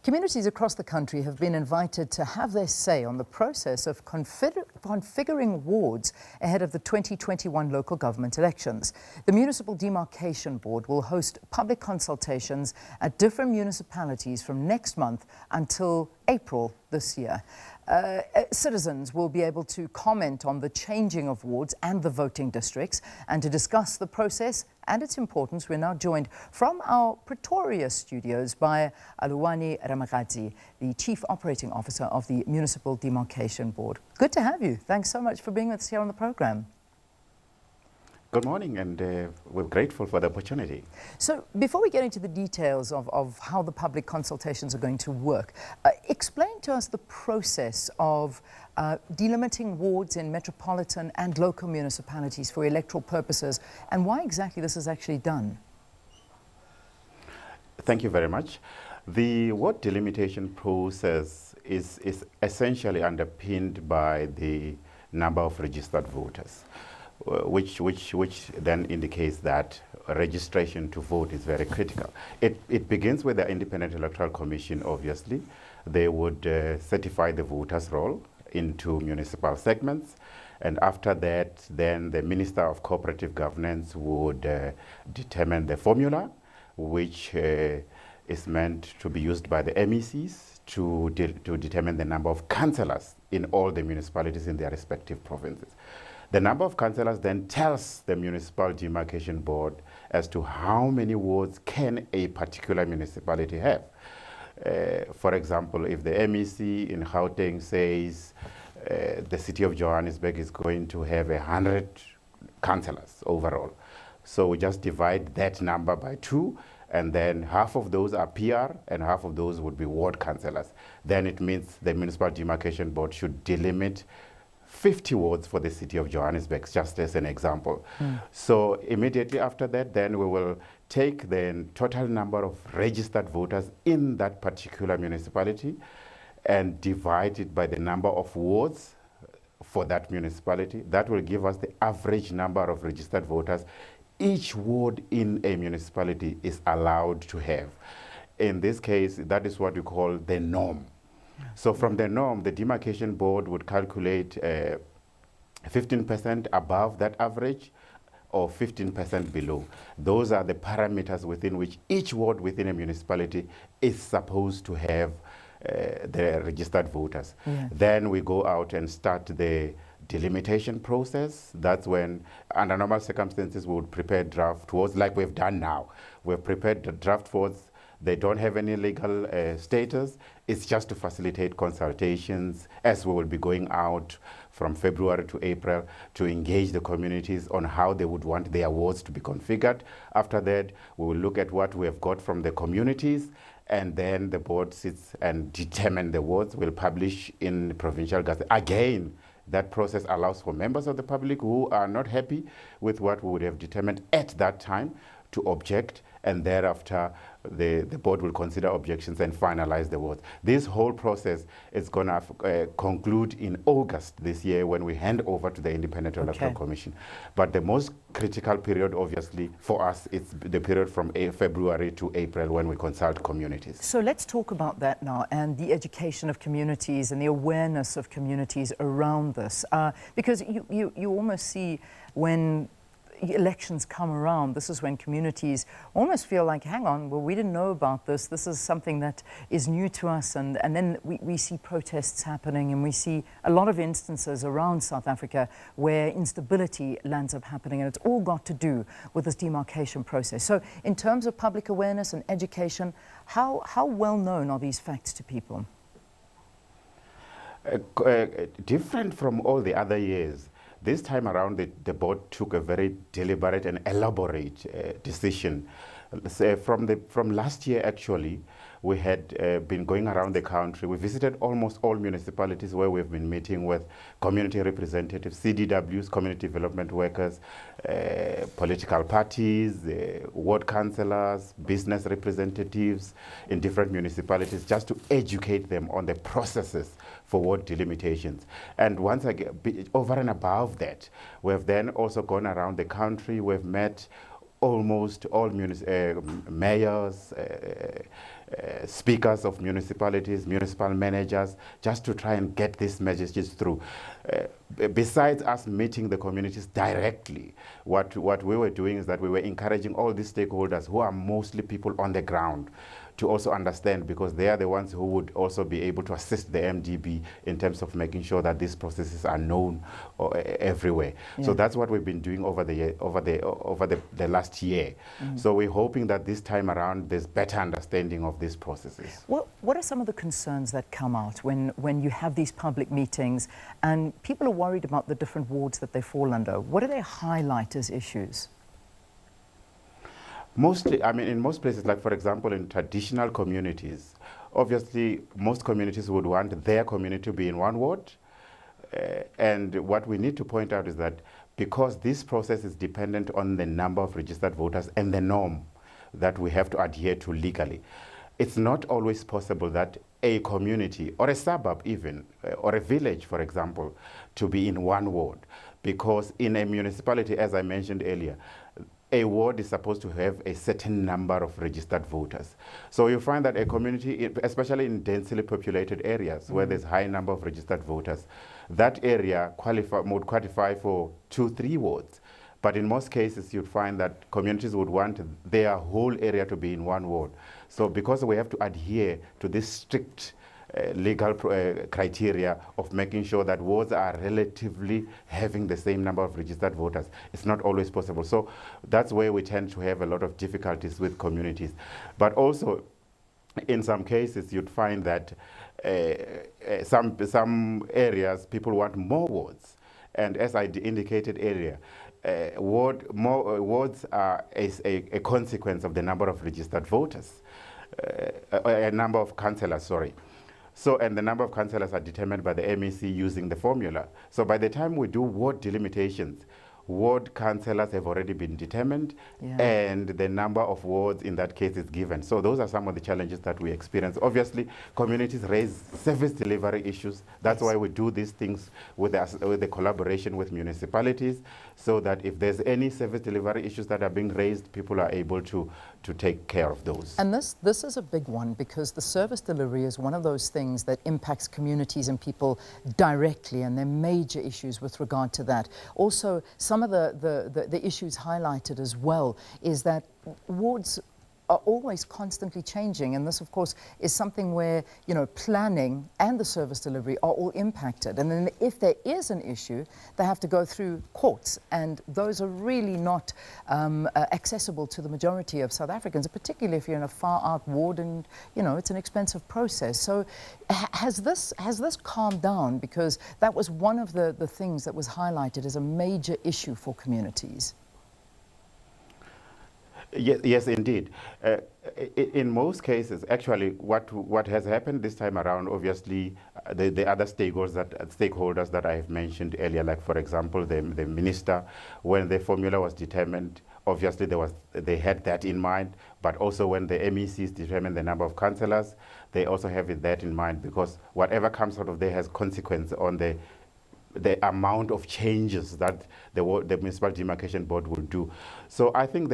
Communities across the country have been invited to have their say on the process of configuring wards ahead of the 2021 local government elections. The Municipal Demarcation Board will host public consultations at different municipalities from next month until April this year. Citizens will be able to comment on the changing of wards and the voting districts, and to discuss the process and its importance, we're now joined from our Pretoria studios by Aluwani Ramagadza, the Chief Operating Officer of the Municipal Demarcation Board. Good to have you. Thanks so much for being with us here on the program. Good morning, and we're grateful for the opportunity. So before we get into the details of how the public consultations are going to work, explain to us the process of delimiting wards in metropolitan and local municipalities for electoral purposes, and why exactly this is actually done. Thank you very much. The ward delimitation process is essentially underpinned by the number of registered voters, which then indicates that registration to vote is very critical. It begins with the Independent Electoral Commission, obviously. They would certify the voters' roll into municipal segments, and after that, then the Minister of Cooperative Governance would determine the formula, which is meant to be used by the MECs to determine the number of councillors in all the municipalities in their respective provinces. The number of councillors then tells the Municipal Demarcation Board as to how many wards can a particular municipality have. For example, if the MEC in Gauteng says the city of Johannesburg is going to have 100 councillors overall, so we just divide that number by 2, and then half of those are PR and half of those would be ward councillors. Then it means the Municipal Demarcation Board should delimit 50 wards for the city of Johannesburg, just as an example. So immediately after that, then we will take the total number of registered voters in that particular municipality and divide it by the number of wards for that municipality. That will give us the average number of registered voters each ward in a municipality is allowed to have. In this case, that is what we call the norm. So from the norm, the Demarcation Board would calculate 15% above that average or 15% below. Those are the parameters within which each ward within a municipality is supposed to have the registered voters. Yeah. Then we go out and start the delimitation process. That's when, under normal circumstances, we would prepare draft wards like we've done now. We've prepared the draft wards. They don't have any legal status. It's just to facilitate consultations, as we will be going out from February to April to engage the communities on how they would want their wards to be configured. After that, we will look at what we have got from the communities, and then the board sits and determine the wards. We'll publish in Provincial Gazette. Again, that process allows for members of the public who are not happy with what we would have determined at that time to object, and thereafter the board will consider objections and finalize the wards. This whole process is going to conclude in August this year when we hand over to the Independent Electoral Commission. But the most critical period, obviously, for us, is the period from February to April when we consult communities. So let's talk about that now, and the education of communities and the awareness of communities around this. Because you almost see when elections come around, this is when communities almost feel like, hang on, well, we didn't know about this. This is something that is new to us. And then we see protests happening, and we see a lot of instances around South Africa where instability lands up happening. And it's all got to do with this demarcation process. So in terms of public awareness and education, how well known are these facts to people? Different from all the other years. This time around, the board took a very deliberate and elaborate decision. From last year, actually, we had been going around the country. We visited almost all municipalities where we've been meeting with community representatives, CDWs, community development workers, political parties, ward councillors, business representatives in different municipalities, just to educate them on the processes for ward delimitations. And once again, over and above that, we've then also gone around the country. We've met almost all mayors, speakers of municipalities, municipal managers, just to try and get these messages through. Besides us meeting the communities directly, what we were doing is that we were encouraging all these stakeholders who are mostly people on the ground to also understand, because they are the ones who would also be able to assist the MDB in terms of making sure that these processes are known everywhere. Yeah. So that's what we've been doing over the last year. So we're hoping that this time around there's better understanding of these processes. What are some of the concerns that come out when you have these public meetings and people are worried about the different wards that they fall under? What do they highlight as issues? Mostly, I mean, in most places, like for example, in traditional communities, obviously most communities would want their community to be in one ward. And what we need to point out is that because this process is dependent on the number of registered voters and the norm that we have to adhere to legally, it's not always possible that a community or a suburb even, or a village, for example, to be in one ward. Because in a municipality, as I mentioned earlier, a ward is supposed to have a certain number of registered voters. So you find that a community, especially in densely populated areas where there's high number of registered voters, that area would qualify for 2-3 wards. But in most cases, you'd find that communities would want their whole area to be in one ward. So because we have to adhere to this strict legal criteria of making sure that wards are relatively having the same number of registered voters, it's not always possible. So that's where we tend to have a lot of difficulties with communities. But also, in some cases, you'd find that some areas, people want more wards. And as I indicated earlier, wards are a consequence of the number of registered voters, a number of councillors, sorry. So, and the number of councillors are determined by the MEC using the formula. So by the time we do ward delimitations, ward councillors have already been determined, and the number of wards in that case is given. So those are some of the challenges that we experience. Obviously, communities raise service delivery issues. That's why we do these things with the collaboration with municipalities, so that if there's any service delivery issues that are being raised, people are able to take care of those. And this is a big one, because the service delivery is one of those things that impacts communities and people directly, and there are major issues with regard to that. Also, some of the issues highlighted as well is that wards are always constantly changing, and this of course is something where, you know, planning and the service delivery are all impacted. And then if there is an issue, they have to go through courts, and those are really not accessible to the majority of South Africans, particularly if you're in a far out ward, and you know it's an expensive process. So has this calmed down? Because that was one of the things that was highlighted as a major issue for communities. Yes, indeed. In most cases, actually, what has happened this time around, obviously, the other stakeholders that I have mentioned earlier, like for example, the minister, when the formula was determined, obviously they had that in mind. But also when the MECs determine the number of councillors, they also have that in mind, because whatever comes out of there has consequence on the amount of changes that the Municipal Demarcation Board will do. So I think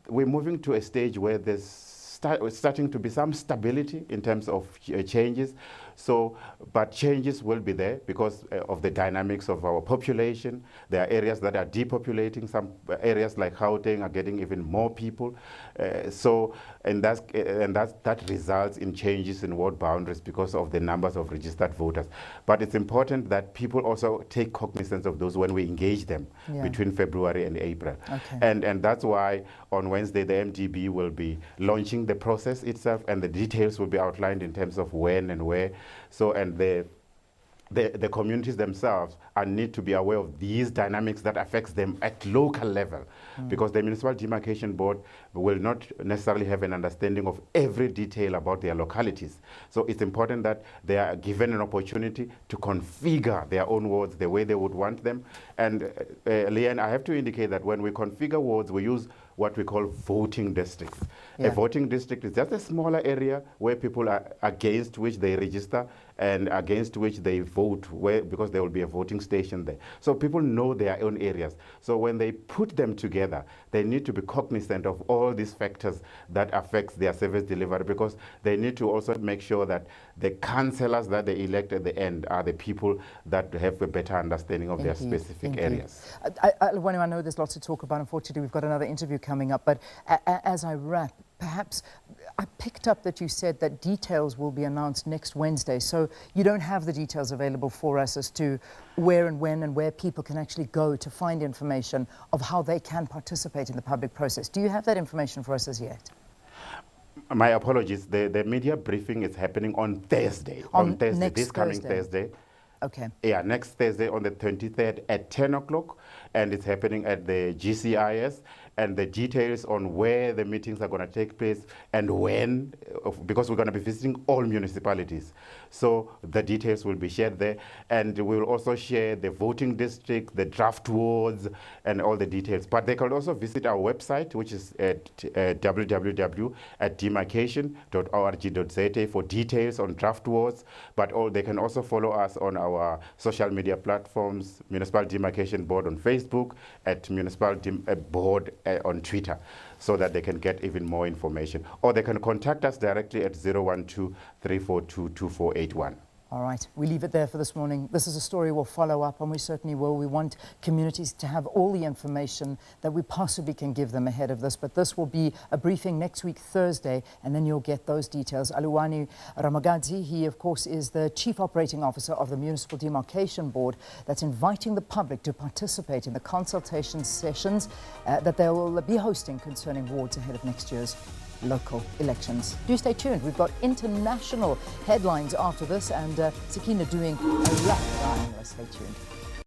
we're moving to a stage where there's starting to be some stability in terms of changes. So, but changes will be there because of the dynamics of our population. There are areas that are depopulating. Some areas like Gauteng are getting even more people. And that results in changes in ward boundaries because of the numbers of registered voters. But it's important that people also take cognizance of those when we engage them between February and April. Okay. And that's why on Wednesday the MDB will be launching the process itself, and the details will be outlined in terms of when and where. So, and the communities themselves need to be aware of these dynamics that affects them at local level, because the Municipal Demarcation Board will not necessarily have an understanding of every detail about their localities. So it's important that they are given an opportunity to configure their own wards the way they would want them. And Leanne, I have to indicate that when we configure wards, we use what we call voting districts. Yeah. A voting district is just a smaller area where people are against which they register and against which they vote, because there will be a voting station there. So people know their own areas. So when they put them together, they need to be cognizant of all these factors that affects their service delivery, because they need to also make sure that the councillors that they elect at the end are the people that have a better understanding of their specific areas. Aluwani, I know there's lots to talk about. Unfortunately, we've got another interview coming up, but as I wrap, perhaps I picked up that you said that details will be announced next Wednesday. So you don't have the details available for us as to where and when and where people can actually go to find information of how they can participate in the public process. Do you have that information for us as yet? My apologies. The media briefing is happening on Thursday. On Thursday, this coming Thursday. Okay. Yeah, next Thursday on the 23rd at 10 o'clock, and it's happening at the GCIS. And the details on where the meetings are going to take place and when, because we're going to be visiting all municipalities. So the details will be shared there. And we will also share the voting district, the draft wards, and all the details. But they can also visit our website, which is at www.demarcation.org.za for details on draft wards. But they can also follow us on our social media platforms, Municipal Demarcation Board on Facebook, at Municipal Board on Twitter, so that they can get even more information. Or they can contact us directly at 012-342-2481. All right, we leave it there for this morning. This is a story we'll follow up, and we certainly will. We want communities to have all the information that we possibly can give them ahead of this. But this will be a briefing next week, Thursday, and then you'll get those details. Aluwani Ramagadza, he, of course, is the Chief Operating Officer of the Municipal Demarcation Board, that's inviting the public to participate in the consultation sessions that they will be hosting concerning wards ahead of next year's local elections. Do stay tuned. We've got international headlines after this, and Sakina doing a rapid eye on us. Stay tuned.